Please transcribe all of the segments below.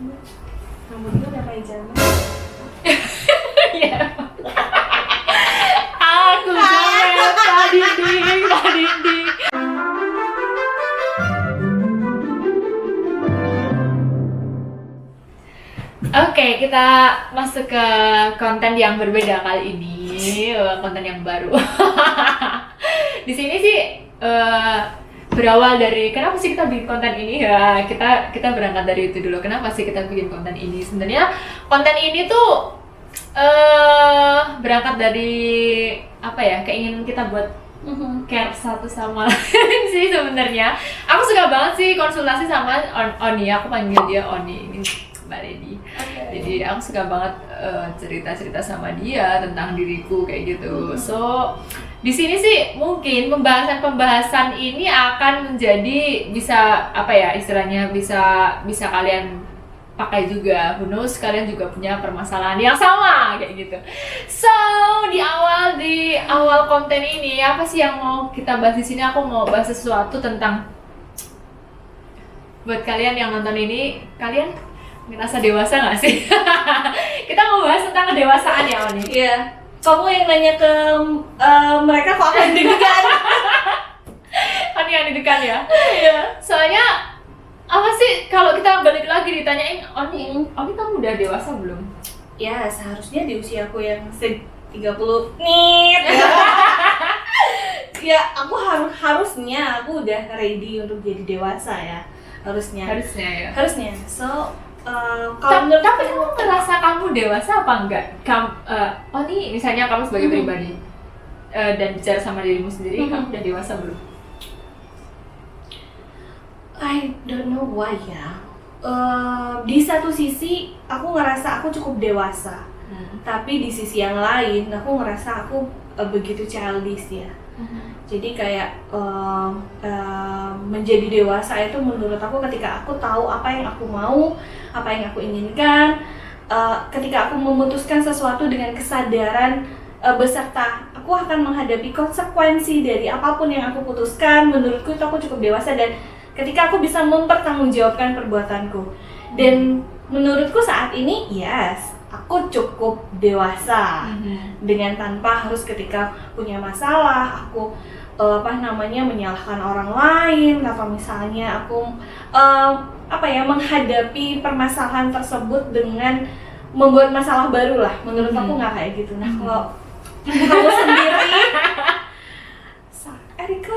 Rambut gue udah kayak zaman. Iya. Aku goyang dinding. Oke, kita masuk ke konten yang berbeda kali ini, konten yang baru. Di sini sih berawal dari kenapa sih kita bikin konten ini ya, kita berangkat dari itu dulu. Kenapa sih kita bikin konten ini? Sebenarnya konten ini tuh berangkat dari apa ya, keinginan kita buat care satu sama lain sih sebenarnya. Aku suka banget sih konsultasi sama Oni, aku panggil dia Oni ini, Mbak Lady. Okay. Jadi aku suka banget cerita-cerita sama dia tentang diriku kayak gitu. So di sini sih mungkin pembahasan ini akan menjadi bisa apa ya istilahnya bisa kalian pakai juga. Who knows, kalian juga punya permasalahan yang sama kayak gitu. So di awal konten ini apa sih yang mau kita bahas di sini? Aku mau bahas sesuatu tentang buat kalian yang nonton ini, kalian ngerasa dewasa nggak sih? Kita mau bahas tentang kedewasaan ya, Oni. Iya. Kamu yang nanya ke mereka kok akan deg-degan? Oni yang deg-degan ya? Iya. Soalnya apa sih kalau kita balik lagi ditanyain Oni kamu udah dewasa belum? Ya, seharusnya di usiaku yang 30 nit ya. Ya, aku harusnya aku udah ready untuk jadi dewasa ya. Harusnya ya. Harusnya. So, kalau menurut tapi kamu ngerasa kamu dewasa apa enggak? Oni misalnya kamu sebagai pribadi dan bicara sama dirimu sendiri, kamu udah dewasa belum? I don't know why ya. Di satu sisi aku ngerasa aku cukup dewasa, tapi di sisi yang lain aku ngerasa aku begitu childish ya. Jadi kayak menjadi dewasa itu menurut aku ketika aku tahu apa yang aku mau, apa yang aku inginkan, ketika aku memutuskan sesuatu dengan kesadaran beserta aku akan menghadapi konsekuensi dari apapun yang aku putuskan. Menurutku itu aku cukup dewasa, dan ketika aku bisa mempertanggungjawabkan perbuatanku. Dan menurutku saat ini yes, aku cukup dewasa dengan tanpa harus ketika punya masalah aku menyalahkan orang lain, atau misalnya aku menghadapi permasalahan tersebut dengan membuat masalah baru lah. Menurut aku nggak kayak gitu. Nah, kalau kamu sendiri Erika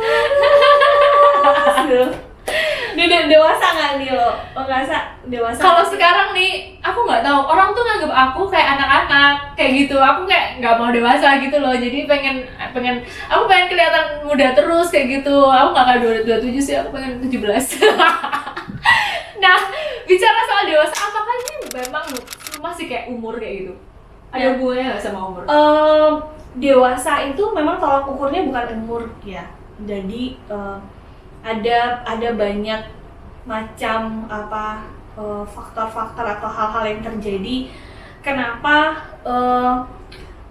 dewasa nggak nih lo ngerasa dewasa? Kalau sekarang nih, aku nggak tahu, orang tuh nganggap aku kayak anak-anak kayak gitu. Aku kayak nggak mau dewasa gitu loh. Jadi aku pengen kelihatan muda terus kayak gitu. Aku nggak kayak 27 sih, aku pengen 17. Nah, bicara soal dewasa, apakah ini memang masih kayak umur kayak gitu? Ada hubungannya nggak sama umur? Dewasa itu memang tolak ukurnya bukan umur ya. Jadi ada banyak macam faktor-faktor atau hal-hal yang terjadi kenapa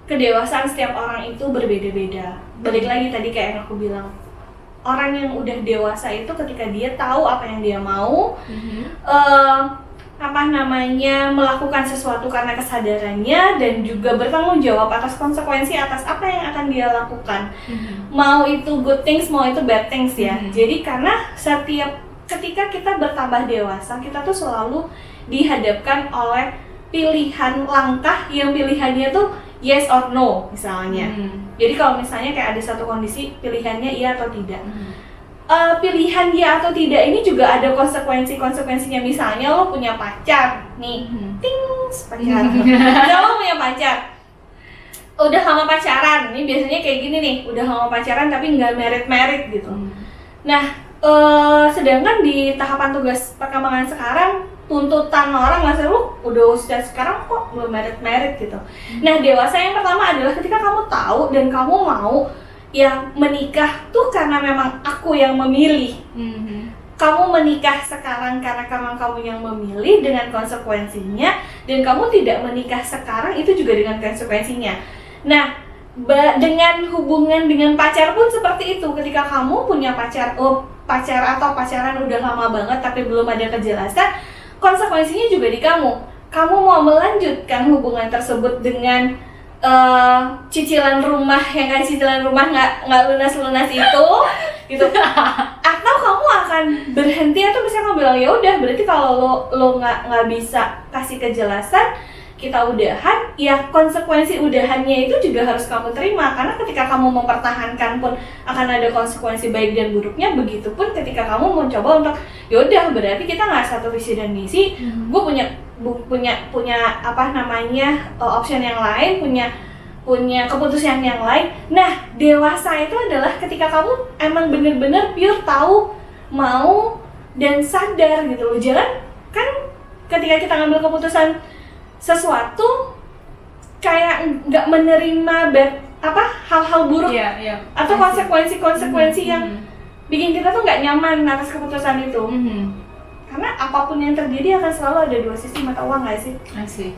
kedewasaan setiap orang itu berbeda-beda. Balik lagi tadi kayak yang aku bilang, orang yang udah dewasa itu ketika dia tahu apa yang dia mau, melakukan sesuatu karena kesadarannya, dan juga bertanggung jawab atas konsekuensi atas apa yang akan dia lakukan. Mau itu good things, mau itu bad things ya. Jadi karena ketika kita bertambah dewasa, kita tuh selalu dihadapkan oleh pilihan langkah yang pilihannya tuh yes or no misalnya. Jadi kalau misalnya kayak ada satu kondisi pilihannya iya atau tidak. Pilihan ya atau tidak ini juga ada konsekuensinya. Misalnya lo punya pacar nih, pacaran. Lo punya pacar, udah lama pacaran, ini biasanya kayak gini nih, udah lama pacaran tapi nggak merit gitu. Nah, sedangkan di tahapan tugas perkembangan sekarang, tuntutan orang ngasih lu udah usia sekarang kok belum merit gitu. Nah, dewasa yang pertama adalah ketika kamu tahu dan kamu mau ya menikah tuh karena memang aku yang memilih. Kamu menikah sekarang karena kamu yang memilih dengan konsekuensinya, dan kamu tidak menikah sekarang itu juga dengan konsekuensinya. Nah, dengan hubungan dengan pacar pun seperti itu. Ketika kamu punya pacar atau pacaran udah lama banget tapi belum ada kejelasan, konsekuensinya juga di kamu. Kamu mau melanjutkan hubungan tersebut dengan cicilan rumah yang kayak cicilan rumah nggak lunas itu, gitu. Atau kamu akan berhenti atau misalnya kamu bilang ya udah berarti kalau lo nggak bisa kasih kejelasan, kita udahan, ya konsekuensi udahannya itu juga harus kamu terima, karena ketika kamu mempertahankan pun akan ada konsekuensi baik dan buruknya. Begitupun ketika kamu mencoba untuk yaudah berarti kita nggak satu visi dan misi, gue punya apa namanya option yang lain, punya keputusan yang lain. Nah, dewasa itu adalah ketika kamu emang bener-bener pure tahu, mau dan sadar gitu loh. Jangan kan ketika kita ngambil keputusan sesuatu kayak nggak menerima hal-hal buruk atau konsekuensi yang bikin kita tuh nggak nyaman atas keputusan itu. Karena apapun yang terjadi akan selalu ada dua sisi mata uang, nggak sih? Asik.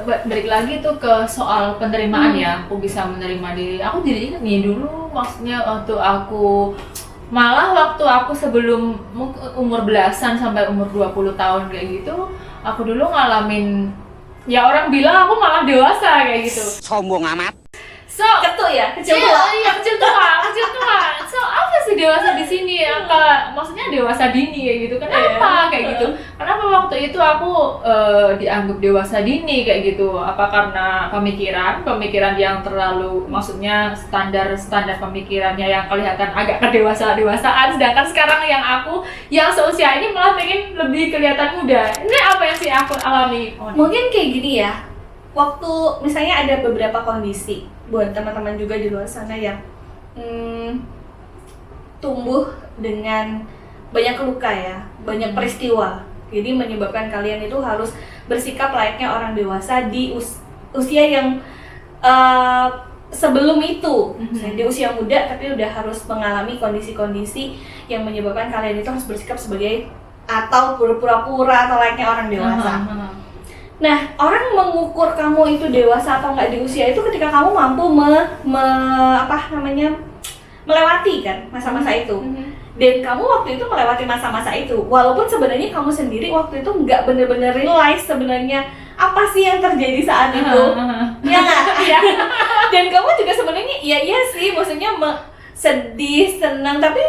Balik lagi tuh ke soal penerimaan ya, aku bisa menerima diri. Aku jadi ingat nih dulu, maksudnya waktu aku sebelum umur belasan sampai umur 20 tahun kayak gitu, aku dulu ngalamin, ya orang bilang aku malah dewasa kayak gitu. Sombong amat. So, kecil tua. Iya, kecil tua. So, apa sih dewasa di sini? Maksudnya dewasa dini kayak gitu. Kenapa kayak gitu? Kenapa waktu itu aku dianggap dewasa dini kayak gitu? Apa karena pemikiran yang terlalu, maksudnya standar pemikirannya yang kelihatan agak kedewasaan, sedangkan sekarang yang seusia ini malah pengen lebih kelihatan muda. Ini apa yang sih aku alami? Mungkin kayak gini ya. Waktu misalnya ada beberapa kondisi buat teman-teman juga di luar sana yang tumbuh dengan banyak luka ya, banyak peristiwa. Jadi menyebabkan kalian itu harus bersikap layaknya orang dewasa di usia yang sebelum itu. Misalnya di usia muda tapi udah harus mengalami kondisi-kondisi yang menyebabkan kalian itu harus bersikap sebagai atau pura-pura atau layaknya orang dewasa. Nah, orang mengukur kamu itu dewasa atau enggak di usia itu ketika kamu mampu melewati kan masa-masa itu. Dan kamu waktu itu melewati masa-masa itu. Walaupun sebenarnya kamu sendiri waktu itu enggak benar-benar realize sebenarnya apa sih yang terjadi saat itu. Ya enggak? Ya. Dan kamu juga sebenarnya iya sih, maksudnya sedih, senang, tapi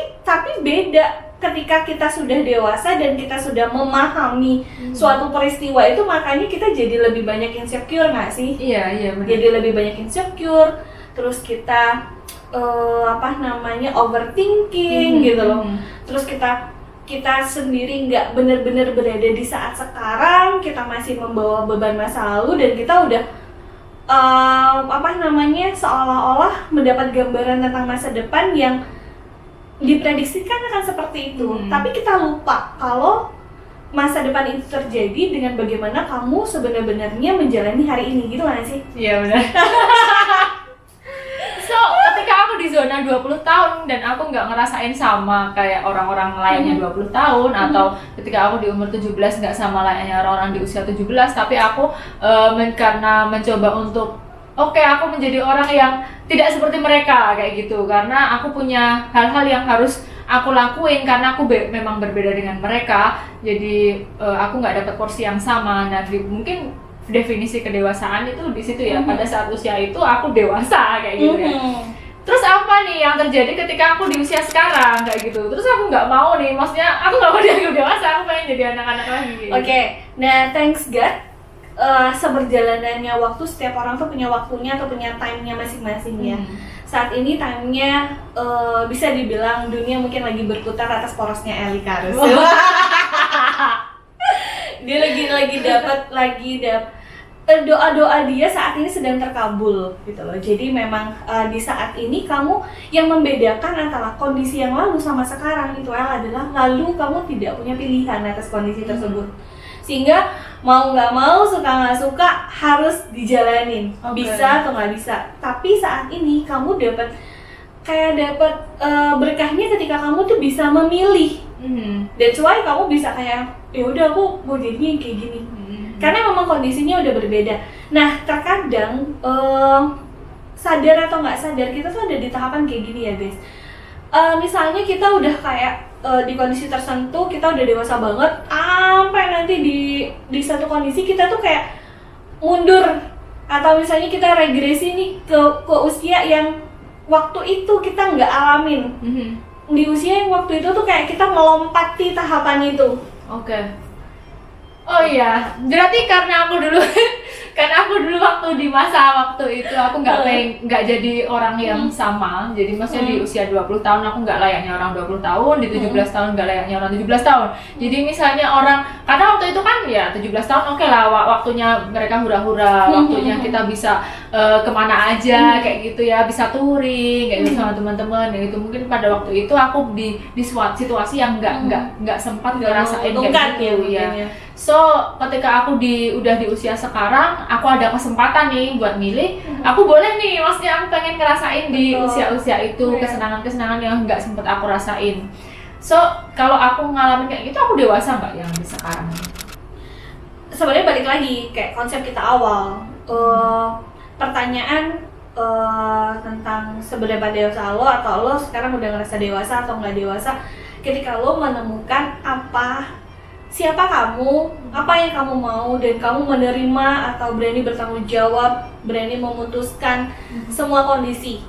beda. Ketika kita sudah dewasa dan kita sudah memahami suatu peristiwa itu, makanya kita jadi lebih banyak insecure nggak sih? Iya benar. Jadi lebih banyak insecure, terus kita overthinking gitu loh. Terus kita sendiri nggak benar-benar berada di saat sekarang, kita masih membawa beban masa lalu dan kita udah seolah-olah mendapat gambaran tentang masa depan yang diprediksikan akan seperti itu. Tapi kita lupa kalau masa depan itu terjadi dengan bagaimana kamu sebenarnya menjalani hari ini, gitu kan sih? Iya benar. So, ketika aku di zona 20 tahun dan aku nggak ngerasain sama kayak orang-orang lainnya 20 tahun, atau ketika aku di umur 17 nggak sama layaknya orang-orang di usia 17, tapi aku karena mencoba untuk aku menjadi orang yang tidak seperti mereka kayak gitu, karena aku punya hal-hal yang harus aku lakuin karena aku memang berbeda dengan mereka. Jadi aku nggak dapat porsi yang sama. Nah, mungkin definisi kedewasaan itu di situ ya. Pada saat usia itu aku dewasa kayak gitu ya. Terus apa nih yang terjadi ketika aku di usia sekarang kayak gitu? Terus aku nggak mau nih, maksudnya aku nggak mau dianggap dewasa, aku pengen jadi anak-anak lagi. Gitu. Oke. Nah, thanks God. Seberjalanannya waktu, setiap orang tuh punya waktunya atau punya time-nya masing-masing ya. Saat ini time-nya bisa dibilang dunia mungkin lagi berputar atas porosnya Eli Karus. Dia lagi dapat doa-doa dia saat ini sedang terkabul gitu loh. Jadi memang di saat ini kamu yang membedakan antara kondisi yang lalu sama sekarang itu adalah lalu kamu tidak punya pilihan atas kondisi tersebut. Sehingga mau nggak mau, suka nggak suka harus dijalanin. Bisa atau nggak bisa. Tapi saat ini kamu dapat berkahnya ketika kamu tuh bisa memilih. That's why kamu bisa kayak ya udah aku mau jadinya kayak gini. Karena memang kondisinya udah berbeda. Nah, terkadang sadar atau nggak sadar kita tuh ada di tahapan kayak gini ya guys. Misalnya kita udah kayak di kondisi tertentu kita udah dewasa banget, sampai nanti di di satu kondisi kita tuh kayak mundur, atau misalnya kita regresi nih ke usia yang waktu itu kita nggak alamin. Di usia yang waktu itu tuh kayak kita melompati tahapan itu. Oke. Oh iya, berarti karena aku dulu waktu di masa waktu itu aku nggak jadi orang yang sama. Jadi maksudnya di usia 20 tahun aku nggak layaknya orang 20 tahun, di 17 tahun nggak layaknya orang 17 tahun. Jadi misalnya orang, karena waktu itu kan ya 17 tahun oke lah, waktunya mereka hura-hura, waktunya kita bisa kemana aja kayak gitu ya, bisa touring kayak gitu sama teman-teman kayak gitu. Mungkin pada waktu itu aku di suatu situasi yang nggak sempat ngerasain kayak gitu ya. So, ketika aku udah di usia sekarang, aku ada kesempatan nih buat milih, aku boleh nih, maksudnya aku pengen ngerasain di usia-usia itu kesenangan-kesenangan yang nggak sempet aku rasain. So, kalau aku ngalamin kayak gitu, aku dewasa nggak yang di sekarang? Sebenarnya balik lagi, kayak konsep kita awal, pertanyaan tentang seberapa dewasa lo, atau lo sekarang udah ngerasa dewasa atau nggak dewasa, ketika lo menemukan siapa kamu, apa yang kamu mau, dan kamu menerima atau berani bertanggung jawab, berani memutuskan semua kondisi,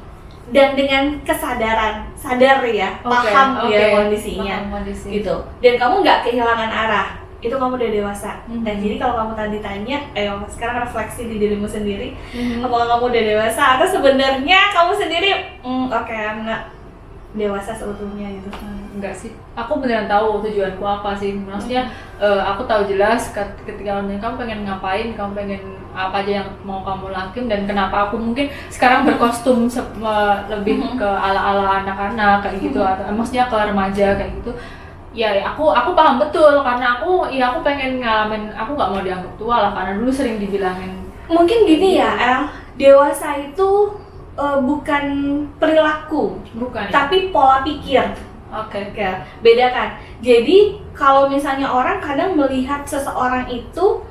dan dengan kesadaran, sadar ya, paham ya kondisinya, gitu. Dan kamu nggak kehilangan arah, itu kamu udah dewasa. Dan jadi kalau kamu tadi tanya, sekarang refleksi di dirimu sendiri, apakah kamu udah dewasa atau sebenarnya kamu sendiri, I'm not dewasa sebetulnya gitu. Enggak sih, aku beneran tahu tujuanku apa sih. Maksudnya aku tahu jelas ketika kamu pengen ngapain, kamu pengen apa aja yang mau kamu lakuin, dan kenapa aku mungkin sekarang berkostum lebih ke ala-ala anak-anak kayak gitu, atau maksudnya ke remaja kayak gitu. Ya aku paham betul, karena aku pengen ngalamin, aku nggak mau dianggap tua lah, karena dulu sering dibilangin. Mungkin gini ya, El, dewasa itu bukan perilaku, tapi pola pikir. Oke, beda kan? Jadi kalau misalnya orang kadang melihat seseorang itu,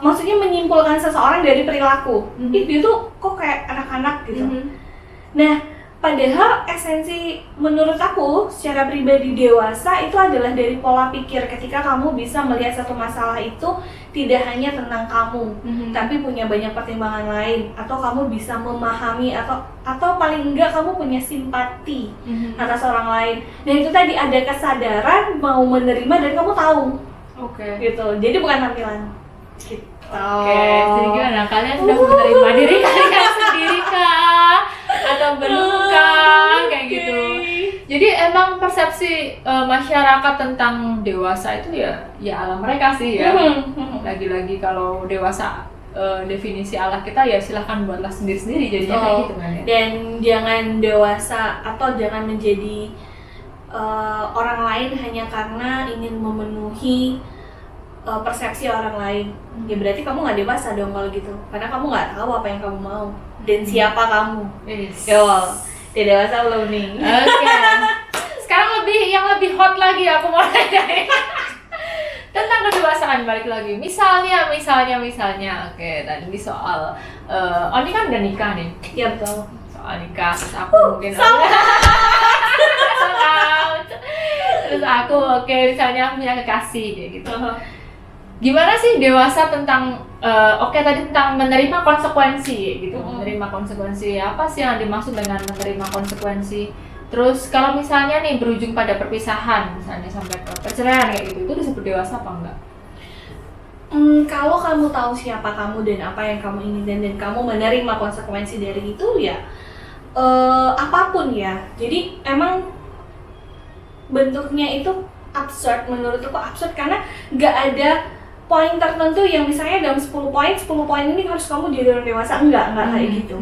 maksudnya menyimpulkan seseorang dari perilaku, dia tuh kok kayak anak-anak gitu. Nah, padahal esensi menurut aku secara pribadi dewasa itu adalah dari pola pikir. Ketika kamu bisa melihat satu masalah itu tidak hanya tentang kamu, tapi punya banyak pertimbangan lain, atau kamu bisa memahami, atau paling enggak kamu punya simpati atas orang lain. Dan itu tadi ada kesadaran mau menerima dan kamu tahu. Gitu. Jadi bukan tampilan. Gitu. Jadi gimana? Kalian sudah menerima diri kalian sendiri kah? Atau belum kah? Kayak gitu. Jadi emang persepsi masyarakat tentang dewasa itu ya ala mereka sih ya. Lagi-lagi kalau dewasa definisi ala kita ya silahkan buatlah sendiri-sendiri, jadinya kayak gitu kan ya. Dan jangan dewasa atau jangan menjadi orang lain hanya karena ingin memenuhi persepsi orang lain. Ya berarti kamu nggak dewasa dong kalau gitu, karena kamu nggak tahu apa yang kamu mau dan siapa kamu. Tidak dewasa belum nih. Sekarang yang lebih hot lagi aku mau nanya tentang kedewasaan, balik lagi. Misalnya. Tadi soal Oni kan udah nikah nih. Iya betul. Soal nikah, terus aku mungkin terus aku misalnya punya kekasih kayak gitu. Gimana sih dewasa tentang tadi tentang menerima konsekuensi gitu. Menerima konsekuensi, apa sih yang dimaksud dengan menerima konsekuensi? Terus kalau misalnya nih berujung pada perpisahan, misalnya sampai ke perceraian kayak gitu, itu disebut dewasa apa enggak? Kalau kamu tahu siapa kamu dan apa yang kamu inginkan dan kamu menerima konsekuensi dari itu, ya apapun ya. Jadi emang bentuknya itu absurd, menurutku absurd, karena nggak ada poin tertentu yang misalnya dalam 10 poin ini harus kamu jadi orang dewasa. Enggak kayak gitu.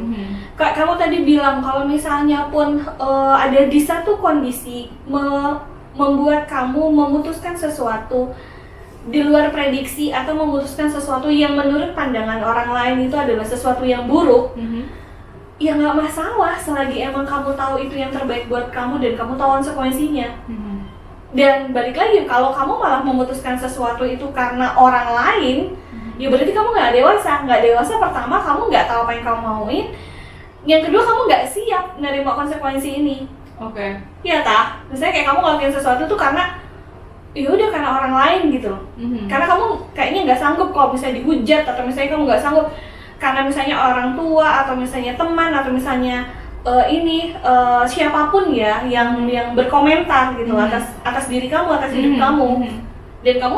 Kayak kamu tadi bilang, kalau misalnya pun ada di satu kondisi membuat kamu memutuskan sesuatu di luar prediksi, atau memutuskan sesuatu yang menurut pandangan orang lain itu adalah sesuatu yang buruk, ya nggak masalah selagi emang kamu tahu itu yang terbaik buat kamu dan kamu tahu konsekuensinya. Dan balik lagi, kalau kamu malah memutuskan sesuatu itu karena orang lain, ya berarti kamu nggak dewasa. Pertama, kamu nggak tahu apa yang kamu mauin. Yang kedua, kamu nggak siap menerima konsekuensi ini. Oke. Iya tak? Misalnya kayak kamu ngelakuin sesuatu tuh karena ya udah karena orang lain gitu loh. Karena kamu kayaknya nggak sanggup kalau misalnya dihujat, atau misalnya kamu nggak sanggup karena misalnya orang tua atau misalnya teman atau misalnya siapapun ya yang berkomentar gitu atas diri kamu, atas hidup kamu, dan kamu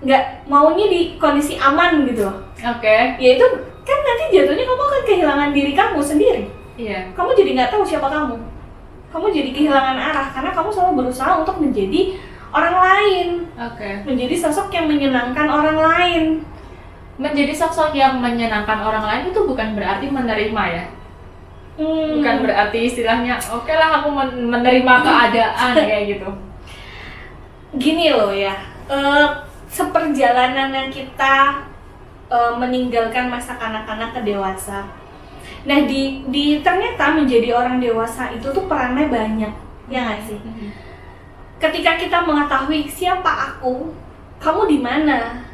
nggak maunya di kondisi aman gitu loh. Ya itu kan nanti jatuhnya kamu akan kehilangan diri kamu sendiri. Kamu jadi nggak tahu siapa kamu jadi kehilangan arah karena kamu selalu berusaha untuk menjadi orang lain, menjadi sosok yang menyenangkan orang lain. Menjadi sosok yang menyenangkan orang lain itu bukan berarti menerima ya. Bukan berarti istilahnya oke lah aku menerima keadaan kayak gitu. Gini loh ya, seperjalanan yang kita meninggalkan masa kanak-kanak ke dewasa. Nah di ternyata menjadi orang dewasa itu tuh perannya banyak, ya nggak sih? Ketika kita mengetahui siapa aku, kamu di mana?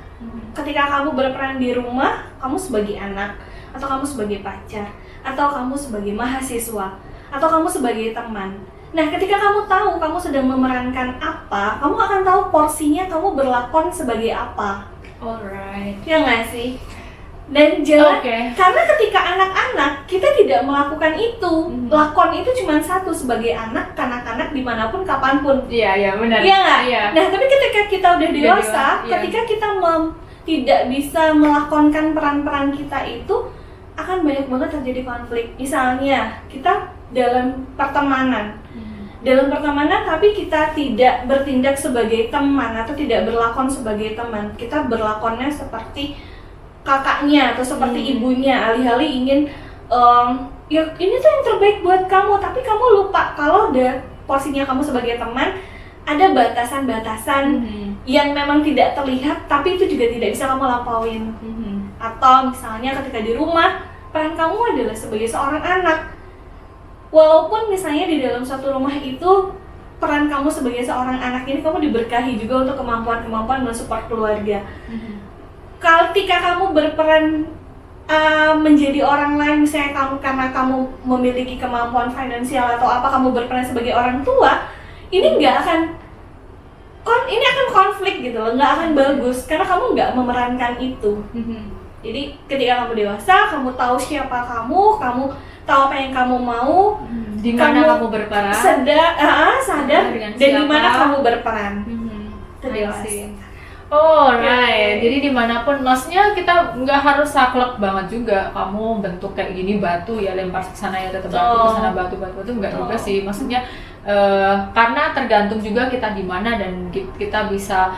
Ketika kamu berperan di rumah, kamu sebagai anak, atau kamu sebagai pacar, atau kamu sebagai mahasiswa, atau kamu sebagai teman. Nah, ketika kamu tahu kamu sedang memerankan apa, kamu akan tahu porsinya kamu berlakon sebagai apa. Alright. Ya nggak sih? Dan karena ketika anak-anak kita tidak melakukan itu, lakon itu cuma satu sebagai anak, kanak-kanak dimanapun, kapanpun. Iya benar. Iya nggak? Nah, tapi ketika kita udah dewasa, ketika kita tidak bisa melakonkan peran-peran kita itu, akan banyak banget terjadi konflik. Misalnya kita dalam pertemanan, tapi kita tidak bertindak sebagai teman atau tidak berlakon sebagai teman, kita berlakonnya seperti kakaknya atau seperti ibunya, alih-alih ingin ya ini tuh yang terbaik buat kamu, tapi kamu lupa kalau ada porsinya kamu sebagai teman, ada batasan-batasan yang memang tidak terlihat tapi itu juga tidak bisa kamu lampauin. Atau misalnya ketika di rumah, peran kamu adalah sebagai seorang anak, walaupun misalnya di dalam suatu rumah itu peran kamu sebagai seorang anak ini kamu diberkahi juga untuk kemampuan mensupport keluarga. Ketika kamu berperan menjadi orang lain, misalnya karena kamu memiliki kemampuan finansial atau apa, kamu berperan sebagai orang tua, ini akan konflik gitu loh, nggak akan bagus karena kamu nggak memerankan itu. Jadi ketika kamu dewasa, kamu tahu siapa kamu tahu apa yang kamu mau, di mana kamu berperan, sadar dan di mana kamu berperan. Dewasa. Right. Jadi dimanapun, maksudnya kita nggak harus saklek banget juga. Kamu bentuk kayak gini batu ya lempar ke sana ya tetap batu, ke sana batu itu nggak juga sih. Maksudnya karena tergantung juga kita di mana dan kita bisa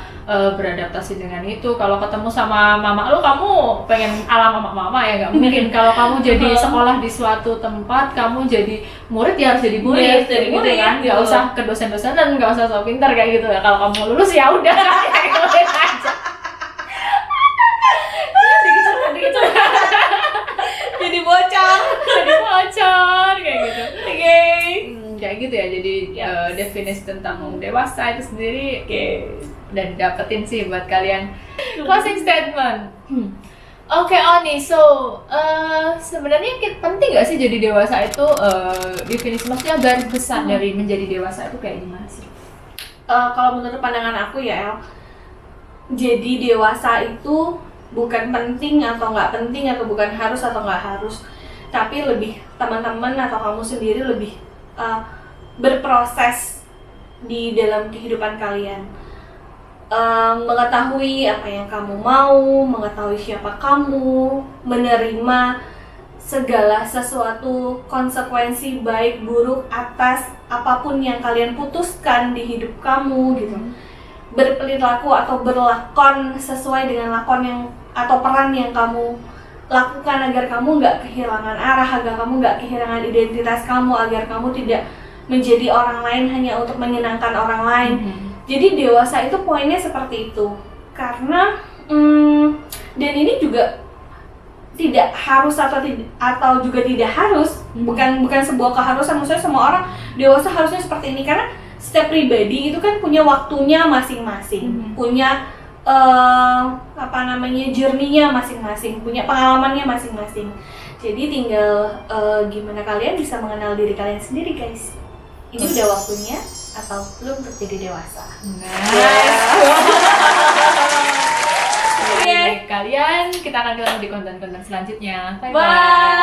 beradaptasi dengan itu. Kalau ketemu sama mama lu, kamu pengen ala mama ya nggak mungkin. Kalau kamu jadi sekolah di suatu tempat, kamu jadi murid ya harus jadi murid, gitu kan. Nggak usah ke dosen-dosen dan nggak usah sok pintar kayak gitu ya. Kalau kamu lulus ya udah aja. Jadi bocor kayak gitu. Kayak gitu ya. Jadi definisi tentang dewasa itu sendiri dan dapetin sih buat kalian. Closing statement. Oke, Oni, so sebenarnya penting nggak sih jadi dewasa itu, definisi maksudnya garis besar dari menjadi dewasa itu kayak gimana sih? Kalau menurut pandangan aku ya El, jadi dewasa itu bukan penting atau nggak penting, atau bukan harus atau nggak harus, tapi lebih teman-teman atau kamu sendiri lebih berproses di dalam kehidupan kalian, mengetahui apa yang kamu mau, mengetahui siapa kamu, menerima segala sesuatu konsekuensi baik buruk atas apapun yang kalian putuskan di hidup kamu gitu. Berperilaku atau berlakon sesuai dengan lakon yang atau peran yang kamu lakukan agar kamu nggak kehilangan arah, agar kamu nggak kehilangan identitas kamu, agar kamu tidak menjadi orang lain hanya untuk menyenangkan orang lain. Jadi dewasa itu poinnya seperti itu. Karena dan ini juga tidak harus atau juga tidak harus, bukan sebuah keharusan. Maksudnya semua orang dewasa harusnya seperti ini, karena setiap pribadi itu kan punya waktunya masing-masing, punya journey-nya masing-masing, punya pengalamannya masing-masing. Jadi tinggal gimana kalian bisa mengenal diri kalian sendiri, guys. Ini udah waktunya atau belum untuk jadi dewasa. Nice. Dari kalian, kita akan ketemu di konten-konten selanjutnya. Bye bye. Bye.